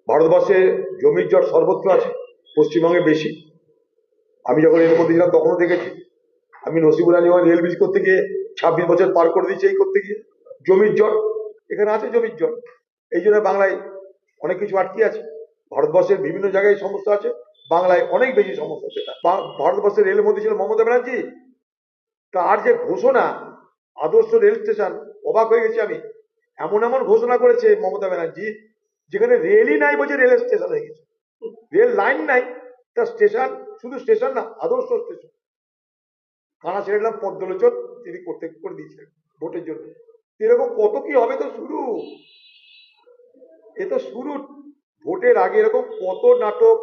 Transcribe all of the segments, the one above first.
ভারতবর্ষে জমির জট সর্বত্র আছে, পশ্চিমবঙ্গে বেশি। আমি যখন রেল করতে ছিলাম তখনও দেখেছি। আমি নসিবুল আলী রেল ব্রিজ করতে গিয়ে 26 বছর পার করে দিয়েছি এই করতে গিয়ে। জমির জট এখানে আছে, জমির জট। এই জন্য বাংলায় অনেক কিছু আটকে আছে। ভারতবর্ষের বিভিন্ন জায়গায় সমস্যা আছে, বাংলায় অনেক বেশি সমস্যা। সেটা ভারতবর্ষের রেল মন্ত্রী ছিল মমতা ব্যানার্জি, তার যে ঘোষণা আদর্শ রেল স্টেশন, অবাক হয়ে গেছি আমি। এমন এমন ঘোষণা করেছে মমতা ব্যানার্জি, যেখানে রেলই নাই বলছে রেল স্টেশন হয়ে গেছে। রেল লাইন নাই, তার স্টেশন, শুধু স্টেশন না, আদর্শ স্টেশন। কানা ছেড়ে দিলাম পদ্মলোচন, তিনি করতে করে দিয়েছিলেন ভোটের জন্য। এরকম কত কি হবে, তো শুরু, এ তো শুরু। ভোটের আগে এরকম কত নাটক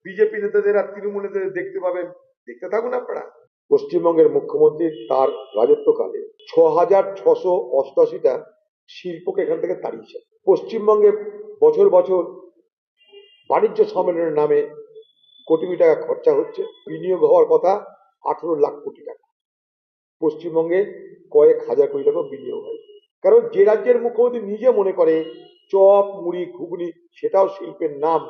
বিজেপি নেতাদের আর তৃণমূল নেতাদের দেখতে পাবেন, দেখতে থাকুন আপনারা। পশ্চিমবঙ্গের মুখ্যমন্ত্রী তার রাজত্বকালে 6,688টা শিল্পকে এখান থেকে তাড়িয়েছে। পশ্চিমবঙ্গে বছর বছর বাণিজ্য সম্মেলনের নামে কোটি কোটি টাকা খরচা হচ্ছে, বিনিয়োগ হওয়ার কথা 18 লাখ কোটি টাকা। পশ্চিমবঙ্গে কয়েক হাজার কোটি টাকা বিনিয়োগ হয়। কারণ যে রাজ্যের মুখ্যমন্ত্রী নিজে মনে করে চপ মুড়ি ঘুগনি সেটাও শিল্পের নাম,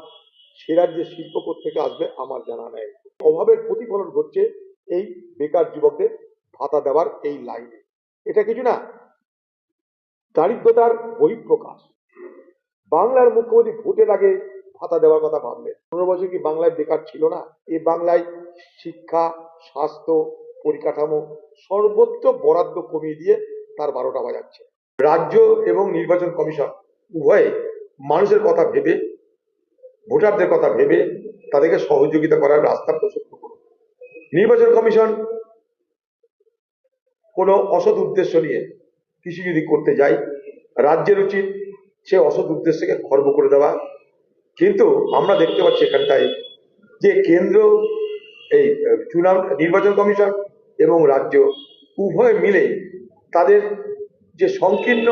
সে রাজ্যে শিল্প কোত্থেকে আসবে আমার জানা নেই। অভাবের প্রতিফলন ঘটছে এই বেকার যুবকদের ভাতা দেওয়ার এই লাইনে। এটা কিছু না, দারিদ্রতার বহিঃপ্রকাশ। বাংলার মুখ্যমন্ত্রী ভোটের আগে ভাতা দেওয়ার কথা ভাবলেন। 15 বছর কি বাংলায় বেকার ছিল না? এই বাংলায় শিক্ষা, স্বাস্থ্য, পরিকাঠামো সর্বত্র বরাদ্দ কমিয়ে দিয়ে তার 12টা বাজাচ্ছে। রাজ্য এবং নির্বাচন কমিশন উভয়ে মানুষের কথা ভেবে, ভোটারদের কথা ভেবে তাদেরকে সহযোগিতা করার রাস্তা প্রশস্ত করুন। নির্বাচন কমিশন কোনো অসৎ উদ্দেশ্য নিয়ে কিছু যদি করতে যায়, রাজ্যের উচিত সে অসৎ উদ্দেশ্যকে খর্ব করে দেওয়া। কিন্তু আমরা দেখতে পাচ্ছি এখানটায় যে কেন্দ্র, এই নির্বাচন কমিশন এবং রাজ্য উভয় মিলে তাদের যে সংকীর্ণ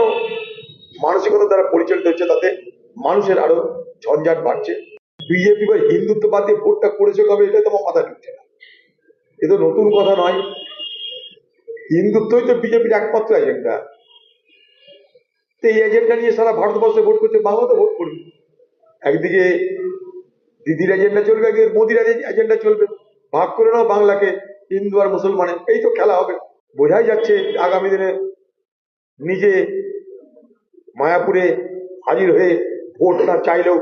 মানসিকতা দ্বারা পরিচালিত হচ্ছে, তাতে মানুষের আরো ঝঞ্ঝাট বাড়ছে। বিজেপি বা হিন্দুত্ববাদ দিয়ে ভোটটা করেছে কবে, এটা তোমার মাথা ঢুকছে না। এ তো নতুন কথা নয়। হিন্দুত্বই তো বিজেপির একমাত্র এজেন্ডা। এই এজেন্ডা নিয়ে সারা ভারতবর্ষে ভোট করছে, বাংলাতে ভোট করবে। একদিকে দিদির এজেন্ডা চলবে, একদিকে মোদির এজেন্ডা চলবে। ভাগ করে নাও বাংলাকে হিন্দু আর মুসলমানের, এই তো খেলা হবে। বোঝাই যাচ্ছে আগামী দিনে নিজে মায়াপুরে হাজির হয়ে ভোট না চাইলেও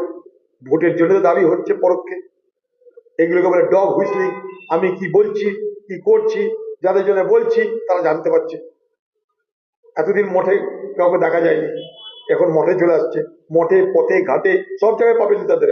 ভোটের জন্য দাবি হচ্ছে পরোক্ষে। এগুলোকে বলে ডগ হুইসলিং। আমি কি বলছি, কি করছি, যাদের জন্য বলছি তারা জানতে পারছে। এতদিন মঠে কাউকে দেখা যায়নি, এখন মঠে চলে আসছে। মঠে, পথে, ঘাটে সব জায়গায় পাবেন তাদের।